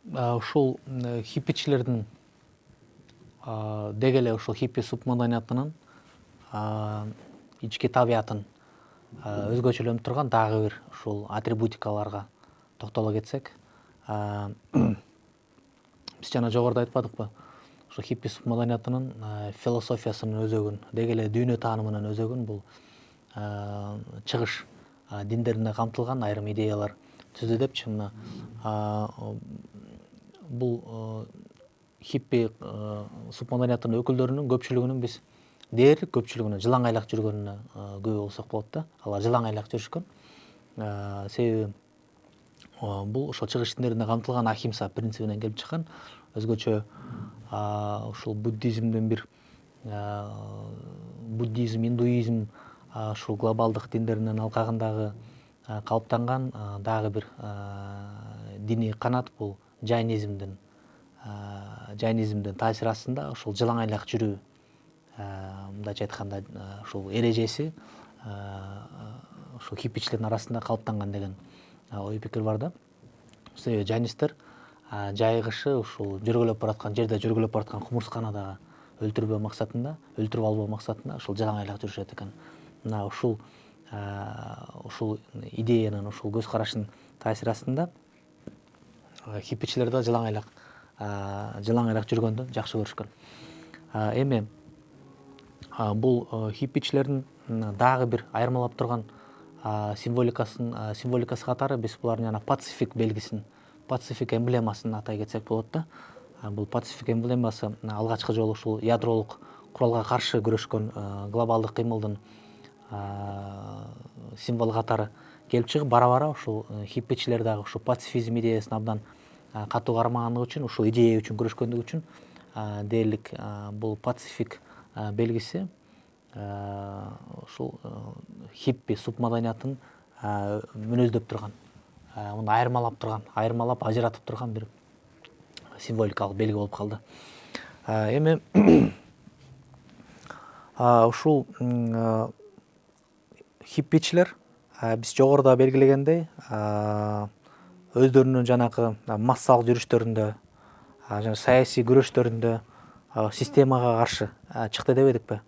ушул хиппичилердин деги эле ушул хиппи субмаданиятынын ички табиятын өзгөчөлөнүп турган дагы бир ушул атрибутикаларга токтоло кетсек, биз жана жогоруда айтпадыкпы, ушул хиппи субмаданиятынын философиясынын өзөгүн, деги эле дүйнө таанымынын өзөгүн бул чыгыш диндерине камтылган айрым идеялар түздү депчи. Мына бул хиппи субмаданиятынын өкүлдөрүнүн көпчүлүгүнүн биз дээрлик көпчүлүгүнүн жылаң айлак жүргөнүнө күбө болсок болот да. Алар жылаң айлак жүрүшкөн. Себеби бул ошол чыгыш диндерине камтылган ахимса принцибинен келип чыккан. Өзгөчө ушул буддизмдин бир буддизм, индуизм ушул глобалдык диндеринин алкагындагы калыптанган дагы бир диний канат бул жайнизмдин таасири астында ушул жылаң айлак жүрүү, мындайча айтканда ушул эрежеси ушул хиппичилердин арасында калыптанган деген ой пикир бар да. Себеби жайнисттер жайгышы ушул жерде жөргөлөп бараткан кумурсканы дагы өлтүрүп албоо максатында ушул жылаң айлак жүрүшөт экен. Мына ушул идеянын, ушул көз караштын таасири астында хиппичилер да жылаң айлак жүргөндү жакшы көрүшкөн. Эми бул хиппичилердин дагы бир айырмалап турган символикасы катары биз булардын жана пацифик белгисин, пацифик эмблемасын атай кетсек болот да. Бул пацифик эмблемасы алгачкы жолу ушул ядролук куралга каршы күрөшкөн глобалдык кыймылдын символу катары келип чыгып, бара ушул хиппичилер дагы ушул пацифизм идеясын абдан катуу кармагандыгы үчүн, ушул идея үчүн күрөшкөндүгү үчүн дээрлик бул пацифик белгиси ушул хиппи субмаданиятын мүнөздөп турган, муну айырмалап ажыратып турган бир символикалык белги болуп калды. Эми ушул хиппичилер биз жогоруда белгилегендей өздөрүнүн жанакы массалык жүрүштөрүндө, жана саясий күрөштөрүндө системага каршы чыкты дебедикпи?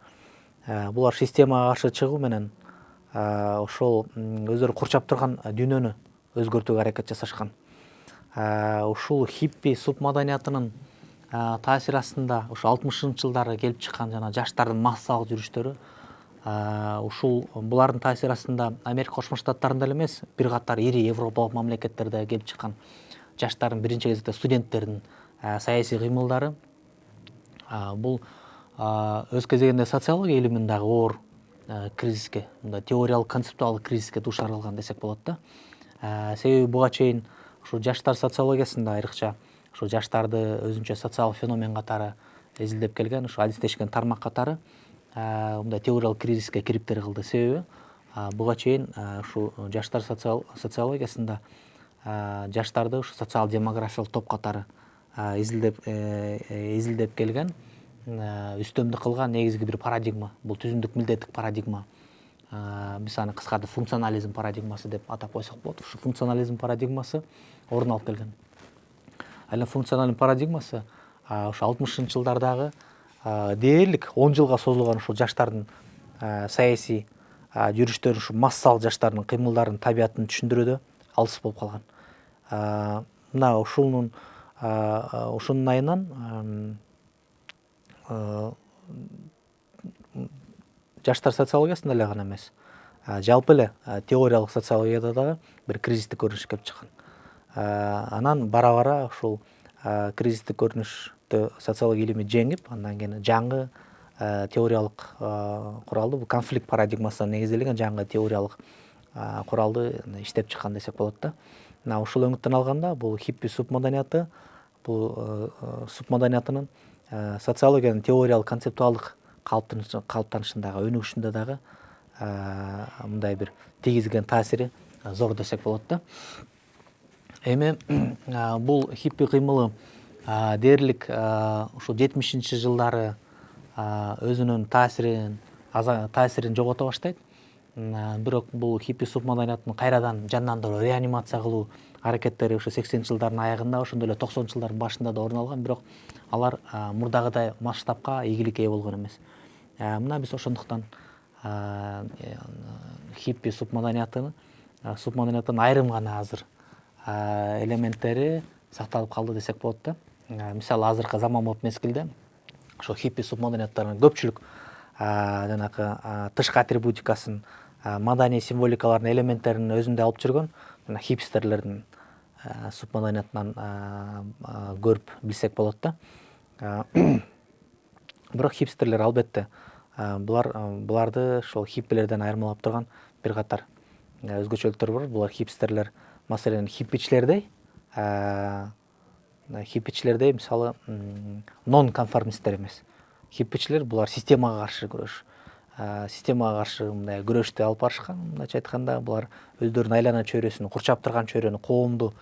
Булар системага каршы чыгуу менен ошол өздөрү курчап турган дүйнөнү өзгөртүүгө аракет жасашкан. Ушул хиппи субмаданиятынын таасири астында ушу 60-жылдары келип чыккан жана жаштардын массалык жүрүштөрү, ушул булардын таасири астында Америка Кошмо Штаттарында эле эмес, бир катар ири европалык мамлекеттерде келип чыккан жаштардын, биринчи кезекте студенттердин саясий кыймылдары бул өз кезегинде социология илимин дагы оор кризиске, мындай теориялык концептуалдык кризиске дуушар кылган десек болот да. Себеби буга чейин ушул жаштар социологиясында айрыкча ушул жаштарды өзүнчө социалдык феномен катары изилдеп келген, ушу адистешкен тармак катары мындай теориялык кризиске кириптер кылды. Себеби буга чейин ушул жаштар социологиясында жаштарды ушу социал демографиялык топ катары изилдеп келген, үстөмдүк кылган негизги бир парадигма, бул түзүмдүк милдеттик парадигма. Биз аны кыскартып функционализм парадигмасы деп атап койсок болот. Ушу функционализм парадигмасы орун алып келген. Ал функционализм парадигмасы ушу 60-жылдардагы дээрлик 10 жылга созулган ушул жаштардын саясий жүрүштөрүн, ушу массалык жаштардын кыймылдарын, табиятын түшүндүрүүдө алыс болуп калган. Мына ушунун айынан жаштар социологиясында эле гана эмес, жалпы эле теориялык социологияда дагы бир кризистик көрүнүш келип чыккан. Анан бара ушул кризистик көрүнүштү социология илими жеңип, андан кийин жаңы теориялык куралды, бул конфликт парадигмасына негизделген жаңы теориялык куралды иштеп чыккан десек болот да. Мына ушул өңүттөн алганда бул хиппи субмаданияты, бул субмаданиятынын социологиянын теориялык концептуалдык калыптанышындагы, өнүгүшүндө дагы мындай бир тийгизген таасири зор десек болот да. Эми бул хиппи кыймылы дээрлик ушул 70-жылдары өзүнүн таасирин жогото баштайт. Бирок бул хиппи субмаданиятын кайрадан жандандыруу, реанимация кылуу аракеттери ошо 80 жылдардын аягында, ошондой эле 90 жылдардын башында да орун алган, бирок алар мурдагыдай масштабка ийгиликке ээ болгон эмес. Мына биз ошондуктан хиппи субмаданиятынын айрым гана азыр элементтери сакталып калды десек болот да. Мисалы азыркы заманбап мезгилде ошо хиппи субмаданияттарынын көпчүлүк жанакы тышкы атрибутикасын, маданий символикалардын элементтерин өзүндө алып жүргөн жана хипстерлердин субмаданиятынан көрүп билсек болот да. Бирок хипстерлер албетте буларды ошол хиппилерден айырмалап турган бир катар өзгөчөлүктөр бар. Булар хипстерлер, маселен, хиппичилердей мисалы нон конформисттер эмес. Хиппичилер булар системага каршы мындай күрөштү алып барышкан. Мындайча айтканда, булар өздөрүнүн айлана чөйрөсүн, курчап турган чөйрөнү, коомду,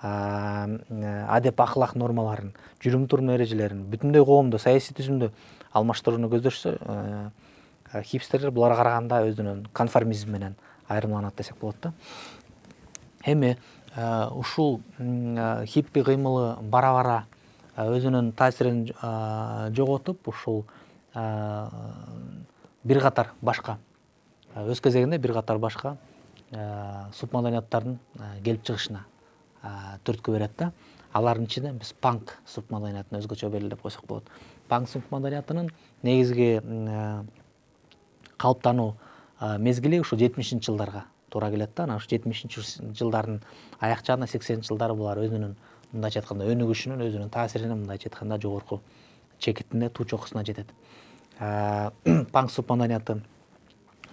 адеп ахлак нормаларын, жүрүм турум эрежелерин бүтүндөй коомду, саясий түзүмдү алмаштырууну көздөшсө, хипстерлер буларга караганда өзүнүн конформизм менен айырмаланат десек болот да. Эми ушул хиппи кыймылы бара-бара өзүнүн таасирин жоготуп, ушул бир катар башка, өз кезегинде бир катар башка субмаданияттардын келип чыгышына түрткү берет да. Алардын ичинде биз панк субмаданиятын өзгөчө белгилеп койсок болот. Панк субмаданиятынын негизги калыптануу мезгили ушу 70 жылдарга туура келет да. Анан ушу 70 жылдардын аяк жагында 80 жылдары булар өзүнүн мындайча айтканда өнүгүшүнүн, өзүнүн таасиринин мындайча айтканда жогорку чекитине, туу чокусуна жетет. Панк субмаданияты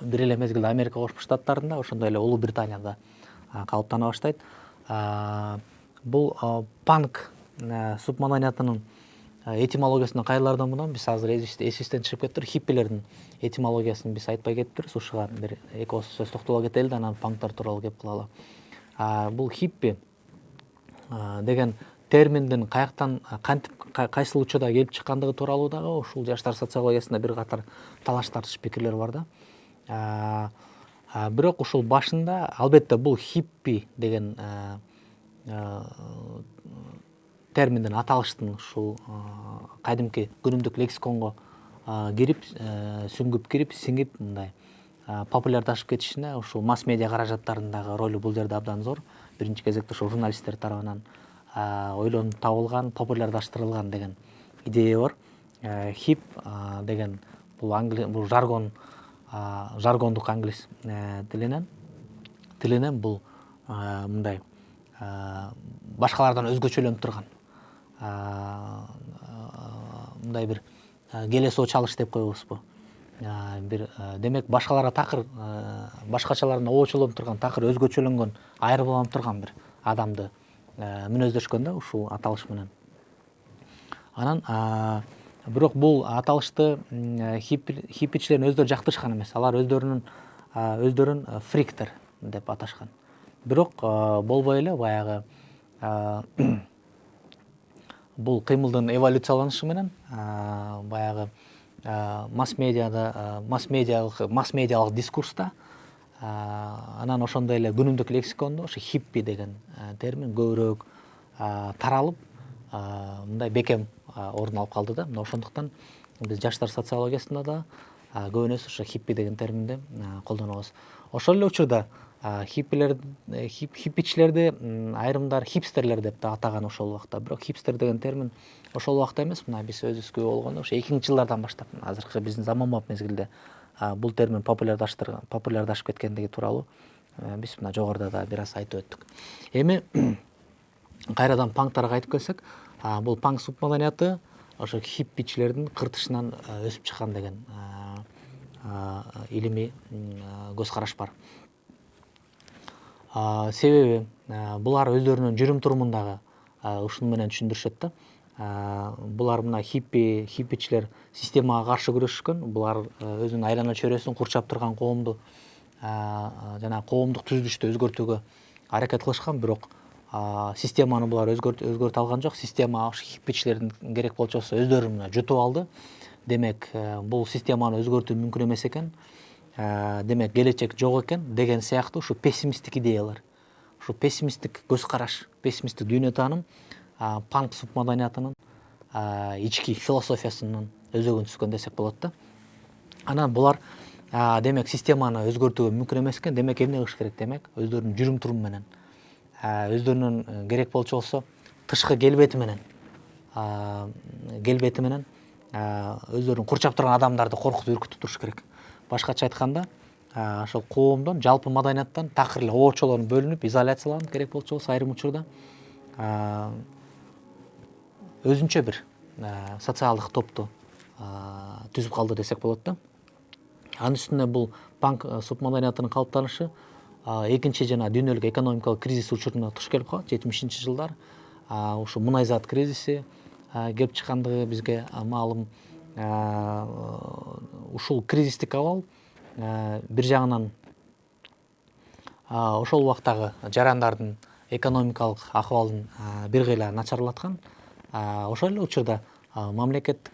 бир эле мезгилде Америка Кошмо Штаттарында, ошондой эле Улуу Британияда калыптана баштайт. Бул панк субмаданиятынын этимологиясына кайрылардан мурун биз азыр эсибизден чыгып кетиптир. Хиппилердин этимологиясын биз айтпай кетиптирбиз. Ушуга бир эки ооз сөз токтоло кетели да, анан панктар тууралуу кеп кылалы. Бул хиппи деген терминдин каяктан, кантип, кайсыл учурда келип чыккандыгы тууралуу дагы ушул жаштар социологиясында бир катар талаш тартыш пикирлер бар да. Бирок ушул башында албетте бул хиппи деген терминдин, аталыштын ушул кайдымкы күнүмдүк лексиконго кирип, сүңгүп кирип, сиңип мындай популярдашып кетишине ушул масс медиа каражаттарындагы ролу бул жерде абдан зор. Биринчи кезекте ушул журналисттер тарабынан ойлонуп табылган, популярдаштырылган деген идея бар. Хип деген бул жаргондук англис тилинен бул мындай башкалардан өзгөчөлөнүп турган, мындай бир келесоо чалыш деп коебузбу. Бир демек башкаларга такыр, башкачалардан обочолонуп турган, такыр өзгөчөлөнгөн, айырмаланып турган бир адамды мүнөздөшкөн да ушул аталыш менен. Анан бирок бул аталышты хиппичилер өздөрү жактырышкан эмес. Алар өздөрүн фриктер деп аташкан. Бирок болбой эле баягы бул кыймылдын эволюцияланышы менен баягы масс медиалык дискурста, анан ошондой эле күнүмдүк лексикондо ошо хиппи деген термин көбүрөөк таралып, мындай бекем орун алып калды да. Мына ошондуктан биз жаштар социологиясында да көбүнөсү ошо хиппи деген терминди колдонобуз. Ошол эле учурда хиппичилерди айрымдар хипстерлер деп да атаган ошол убакта. Бирок хипстер деген термин ошол убакта эмес, мына биз өзүбүзгө болгондо ошо 2000-жылдардан баштап, азыркы биздин заманбап мезгилде бул термин популярдашып кеткендиги тууралуу биз мына жогоруда да бир аз айтып өттүк. Эми кайрадан панктарга кайтып келсек, бул панк субмаданияты ошо хиппичилердин кыртышынан өсүп чыккан деген илимий көз караш бар. Себеби булар өздөрүнүн жүрүм турумундагы ушуну менен түшүндүрүшөт да. Булар мына хиппичилер системага каршы күрөшкөн. Булар өзүнүн айлана чөйрөсүн, курчап турган коомду жана коомдук түзүлүштү өзгөртүүгө аракет кылышкан. Бирок системаны булар өзгөртө алган жок. Система ошо хиппичилердин керек болчосу өздөрүнө жутуп алды. Демек, бул системаны өзгөртүү мүмкүн эмес экен. Демек, келечек жок экен деген сыяктуу ушу пессимисттик идеялар. ушу пессимисттик көз караш, пессимисттик дүйнө тааным панк субмаданиятынын ички философиясынын өзөгүн түзгөн десек болот да. Анан булар демек системаны өзгөртүүгө мүмкүн эмес экен. Демек эмне кылыш керек? Демек өздөрүнүн жүрүм туруму менен, өздөрүнүн керек болчу болсо тышкы келбети менен өздөрүн курчап турган адамдарды коркутуп үркүтүп туруш керек. Башкача айтканда, ошол коомдон, жалпы маданияттан такыр эле обочолонуп бөлүнүп, изоляцияланып, керек болчу болсо айрым учурда өзүнчө бир социалдык топту түзүп калды десек болот да. Анын үстүнө бул панк субмаданиятынын калыптанышы экинчи жана дүйнөлүк экономикалык кризис учуруна туш келип калат. 70 жылдар ушу мунайзат кризиси келип чыккандыгы бизге маалым. Ушул кризистик абал бир жагынан ошол убактагы жарандардын экономикалык акыбалын бир кыйла начарлаткан. Ошол эле учурда мамлекеттер,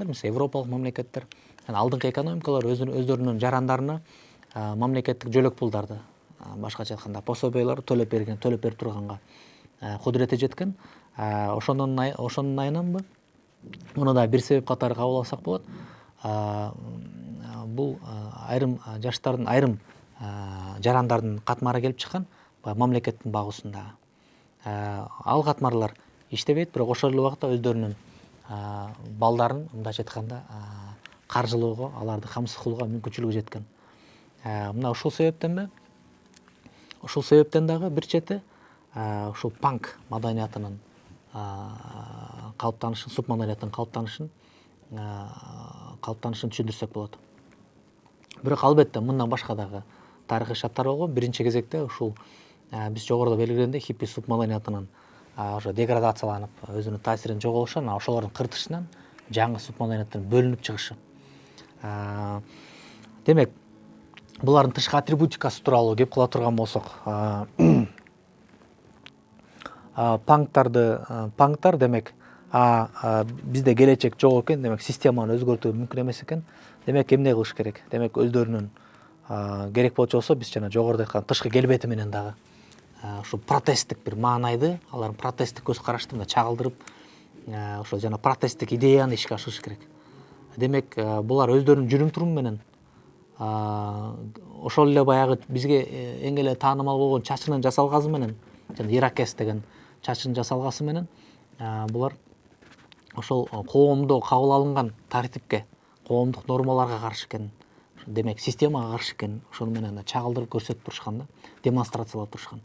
мисалы европалык мамлекеттер, алдыңкы экономикалар өздөрүнүн жарандарына мамлекеттик жөлөк пулдарды, башкача айтканда пособияларды төлөп берип турганга кудурети жеткен. Ошонун айынан муну да бир себеп катары кабыл алсак болот. Бул айрым жаштардын, айрым жарандардын катмары келип чыккан мамлекеттин багуусунда. Ал катмарлар иштебейт, бирок ошол эле убакта өздөрүнүн балдарын, мындайча айтканда, каржылоого, аларды камсыз кылууга мүмкүнчүлүгү жеткен. Мына ушул себептен дагы бир чети ушул панк маданиятынын калыптанышын, субмаданиятынын калыптанышын түшүндүрсөк болот. Бирок албетте мындан башка дагы тарыхый шарттар болгон. Биринчи кезекте ушул биз жогоруда белгилегендей хиппи субмаданиятынын ошо деградацияланып, өзүнүн таасирин жоголушу, анан ошолордун кыртышынан жаңы субмаданияттын бөлүнүп чыгышы. Демек, булардын тышкы атрибутикасы тууралуу кеп кыла турган болсок, панктар демек бизде келечек жок экен, демек системаны өзгөртүү мүмкүн эмес экен. Демек эмне кылыш керек? Демек өздөрүнүн керек болчу болсо биз жана жогоруда айткан тышкы келбети менен дагы ушу протесттик бир маанайды, алардын протесттик көз карашты чагылдырып, ошо жана протесттик идеяны ишке ашырыш керек. Демек, булар өздөрүнүн жүрүм туруму менен, ошол эле баягы бизге эң эле таанымал болгон чачынын жасалгасы менен, жана иракес деген чачынын жасалгасы менен, булар ошол коомдо кабыл алынган тартипке, коомдук нормаларга каршы экен, демек системага каршы экен, ошону менен чагылдырып көрсөтүп турушкан да, демонстрациялап турушкан.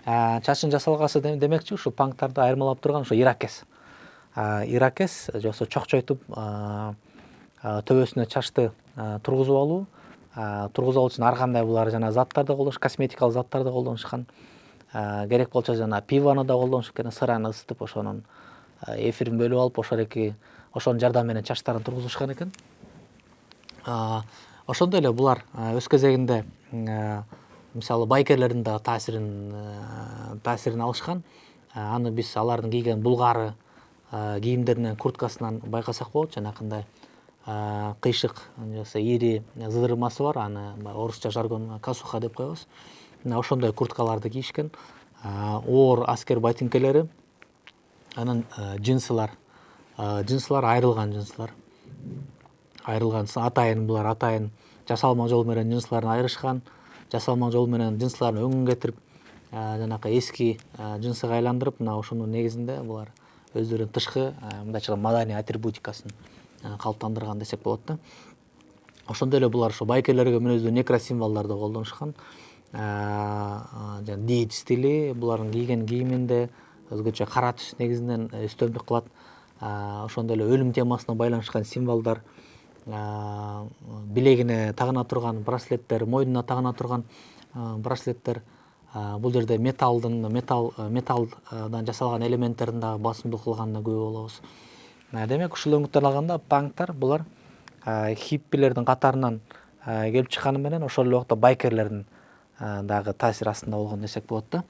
Чачын жасалгасы демекчи ушу панктарды айырмалап турган ошо иракес же болбосо чокчойтуп төбөсүнө чачты тургузуп алуу үчүн ар кандай булар жана заттарды колдош, косметикалык заттарды колдонушкан. Керек болчу жана пивону да колдонушат экен, сыраны ысытып, ошонун эфирин бөлүп алып, ошонун жардамы менен чачтарын тургузушкан экен. Ошондой эле булар өз кезегинде мисалы байкерлердин да таасирин алышкан. Аны биз алардын кийген булгары кийимдеринен, курткасынан байкасак болот. Жанакындай кыйшык, ири зыдырмасы бар, аны орусча жаргон касуха деп коебуз. Ошондой курткаларды кийишкен. Оор аскер ботинкелери, анан джинсылар, айрылган джинсылар. Атайын булар жасалма жол менен джинсыларын айырышкан. Жасалма жол менен джинсыларын өңүн кетирип, жанакы эски джинсыга айландырып, мына ошонун негизинде булар өздөрүнүн тышкы, мындайча маданий атрибутикасын калыптандырган десек болот да. Ошондой эле булар ошо байкерлерге мүнөздүү некросимволдорду колдонушкан. Жана диет стили, булардын кийген кийиминде өзгөчө кара түс негизинен үстөмдүк кылат. Ошондой эле өлүм темасына байланышкан символдор, билегине тагына турган браслеттер, мойнуна тагына турган браслеттер, бул жерде металлдан жасалган элементтердин дагы басымдуу кылганына күбө болобуз. Демек, ушул өңүттөн алганда панктар булар хиппилердин катарынан келип чыкканы менен ошол эле убакта байкерлердин дагы таасир астында болгон десек болот да.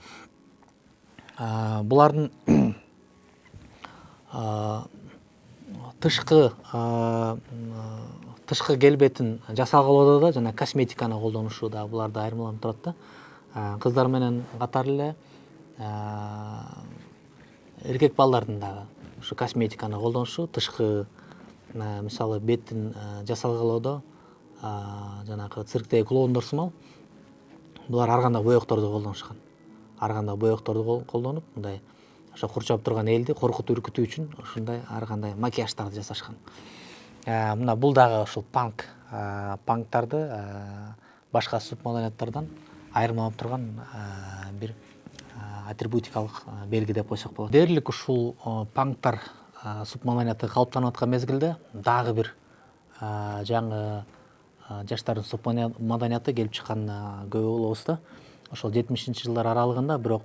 Булардын тышкы келбетин жасалгылоодо да жана косметиканы колдонушу да буларды айырмаланып турат да. кыздар менен катар эле эркек балдардын дагы ушу косметиканы колдонушу, тышкы мисалы беттин жасалгалоодо жанагы цирктеги клоундор сымал булар ар кандай боекторду колдонушкан. Ар кандай боекторду колдонуп, мындай ошо курчап турган элди коркутуп үркүтүү үчүн ушундай ар кандай макияждарды жасашкан. Мына бул дагы ушул панктарды башка субмаданияттардан айырмаланып турган бир атрибутикалык белги деп койсок болот. Дээрлик ушул панктар субмаданияты калыптанып аткан мезгилде дагы бир жаңы жаштардын субмаданияты келип чыкканына көп болобуз да. Ошол 70-жылдар жылдар аралыгында, бирок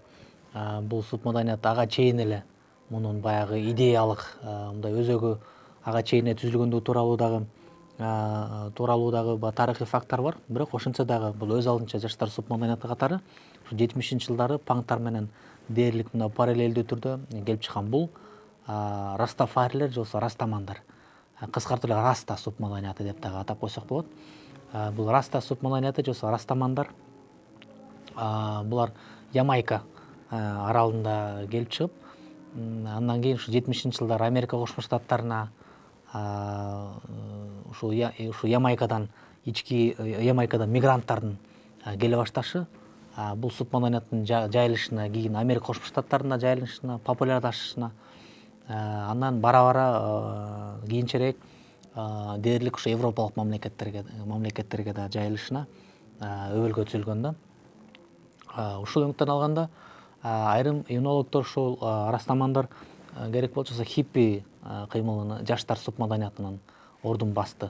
бул субмаданият ага чейин эле мунун баягы идеялык мындай өзөгү ага чейин түзүлгөндүгү тууралуу дагы тарыхый факттар бар. Бирок ошентсе дагы бул өз алдынча жаштар субмаданияты катары ушу 70-жылдар жылдары панктар менен дээрлик мына параллелдүү түрдө келип чыккан. Бул растафарилер же болбосо растамандар. Кыскартып эле раста субмаданияты деп дагы атап койсок болот. Бул раста субмаданияты же болбосо растамандар булар Ямайка аралында келип чыгып, андан кийин ушу 70-жылдар жылдары Америка Кошмо Штаттарына ушу Ямайкадан мигранттардын келе башташы, бул субмаданияттын жайылышына, кийин Америка Кошмо Штаттарына жайылышына, популярдашышына, андан бара-бара кийинчерээк дээрлик ушу европалык мамлекеттерге да жайылышына өбөлгө түзүлгөн да. Ушул өңүттөн алганда айрым иммунологдор ушул растамандар керек болчу хиппи кыймылын жаштар субмаданиятынын ордун басты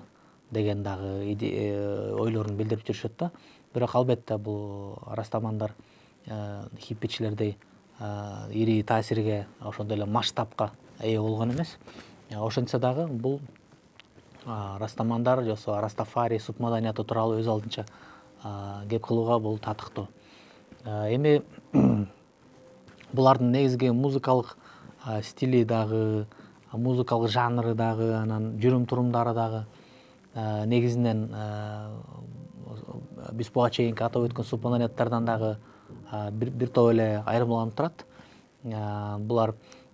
деген дагы ойлорун билдирип жүрүшөт да. Бирок албетте бул растамандар хиппичилердей ири таасирге, ошондой эле масштабка ээ болгон эмес. Ошентсе дагы бул растамандар же болбосо растафари субмаданияты тууралуу өз алдынча кеп кылууга бул татыктуу. Эми булардын негизги музыкалык стили дагы, музыкалык жанры дагы, анан жүрүм турумдары дагы негизинен биз буга чейинки атап өткөн субмаданияттардан дагы бир топ эле айырмаланып турат.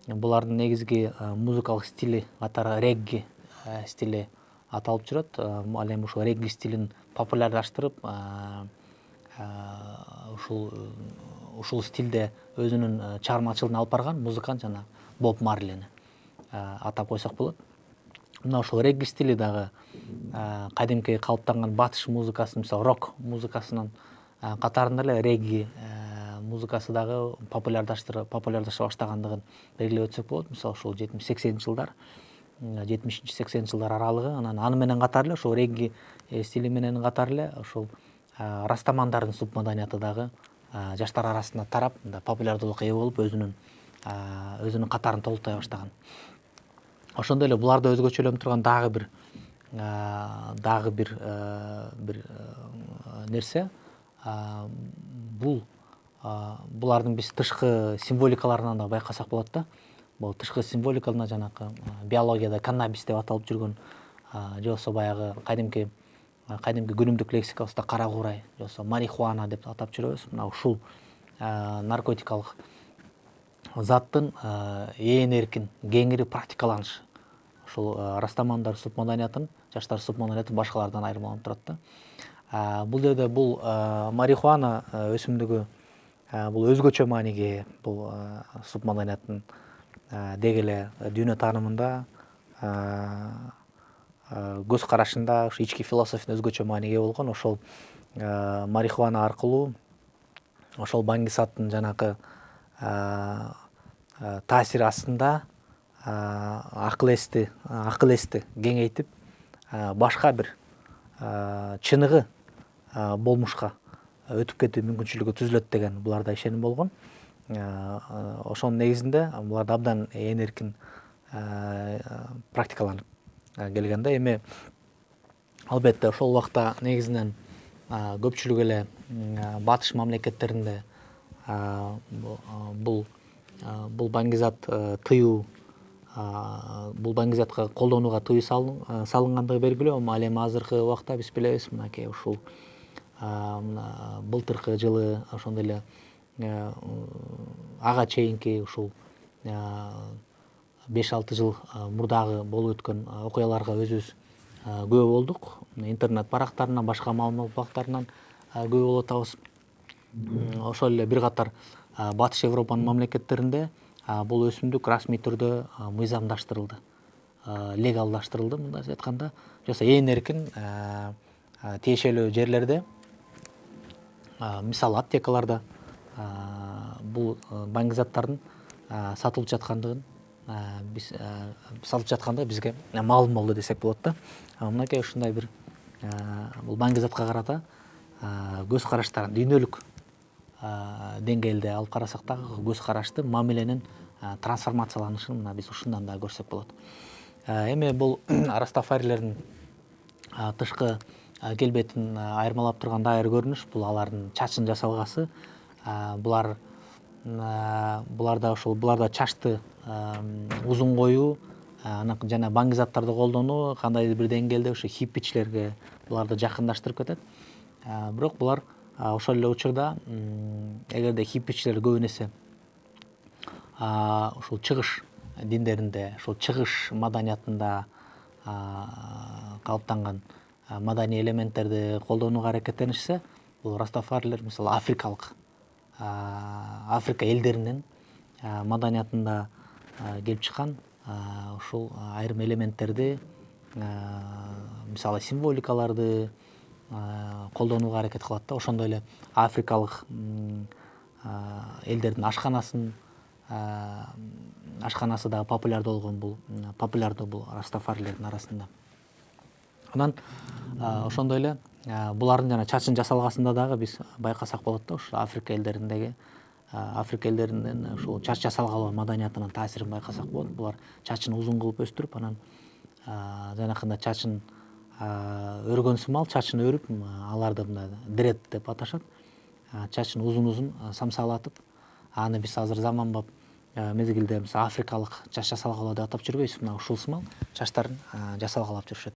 Булардын негизги музыкалык стили катары регги стили аталып жүрөт. Ал эми ушул регги стилин популярдаштырып, ушул стилде өзүнүн чыгармачылыгын алып барган музыкант жана Боб Марлини атап койсок болот. Мына ушул регги стили дагы кадимки калыптанган батыш музыкасы, мисалы рок музыкасынын катарында эле регги музыкасы дагы популярдаша баштагандыгын белгилеп өтсөк болот. Мисалы ушул 70-80 жылдар, 70-80 жылдар аралыгы, анан аны менен катар эле ушул регги стили менен катар эле ушул растамандардын субмаданияты дагы жаштар арасында тарап, популярдуулукка ээ болуп, өзүнүн катарын толуктай баштаган. Ошондой эле буларды өзгөчөлөнүп турган дагы бир нерсе, булардын биз тышкы символикаларынан да байкасак болот да. Бул тышкы символикаларына жанакы биологияда каннабис деп аталып жүргөн, же болбосо баягы кадимки күнүмдүк лексикабызда кара куурай, же болбосо марихуана деп атап жүрөбүз. Мына ушул наркотикалык заттын ээн эркин кеңири практикаланышы ушул растамандар субмаданиятын, жаштар субмаданиятын башкалардан айырмаланып турат да. Бул жерде бул марихуана өсүмдүгү бул өзгөчө мааниге ээ. Бул субмаданияттын деги эле дүйнө таанымында, көз карашында, ушу ички философияда өзгөчө мааниге ээ болгон. Ошол марихуана аркылуу ошол Баңгисаттын жанакы таасири астында акыл эсти кеңейтип, башка бир чыныгы болмушка өтүп кетүү мүмкүнчүлүгү түзүлөт деген буларда ишеним болгон. Ошонун негизинде буларда абдан ээн эркин практикаланып келген да. Эми албетте ошол убакта негизинен көпчүлүк эле батыш мамлекеттеринде бул баңгизат тыюу, бул баңгизатка колдонууга тыюу салынгандыгы белгилүү. Ал эми азыркы убакта биз билебиз, мынакей ушул былтыркы жылы ошондой эле ага чейинки ушул 5-6 жыл мурдагы болуп өткөн окуяларга өзүбүз күбө болдук. Интернет барактарынан, башка маалымат бактарынан күбө болуп атабыз. Ошол эле бир катар Батыш Европанын мамлекеттеринде бул өсүмдүк расмий түрдө мыйзамдаштырылды, легалдаштырылды, мындайча айтканда. Жаса ээн эркин тиешелүү жерлерде, мисалы аптекаларда бул баңги заттардын сатылып жаткандыгын бизге маалым болду десек болот да. Мынакей ушундай бир бул баңги затка карата көз караштарын дүйнөлүк деңгээлде алып карасак дагы көз карашты, мамиленин трансформацияланышын мына биз ушундан да көрсөк болот. Эми бул растафарилердин тышкы келбетин айырмалап турган дайыр көрүнүш бул алардын чачын жасалгасы. Буларда чачты узун коюу, жана баңги заттарды колдонуу кандайдыр бир деңгээлде ушу хиппичилерге буларды жакындаштырып кетет. Бирок булар ошол эле учурда эгерде хиппичилер көбүн эсе ушул чыгыш диндеринде, ушул чыгыш маданиятында калыптанган маданий элементтерди колдонууга аракеттенишсе, бул растафарилер мисалы Африка элдеринин маданиятында келип чыккан ушул айрым элементтерди, мисалы символикаларды колдонууга аракет кылат да. Ошондой эле африкалык элдердин ашканасы дагы популярдуу бул растафарилердин арасында. Анан ошондой эле булардын жана чачын жасалгасында дагы биз байкасак болот да. Ушу Африка элдеринин ушул чач жасалгалоо маданиятынын таасирин байкасак болот. Булар чачын узун кылып өстүрүп, анан жанакындай чачын өргөн сымал чачын өрүп, аларды мындай дред деп аташат. Чачын узун самсалатып, аны биз азыр заманбап мезгилде африкалык чач жасалгалоо деп атап жүрбөйбүз. Мына ушул сымал чачтарын жасалгалап жүрүшөт.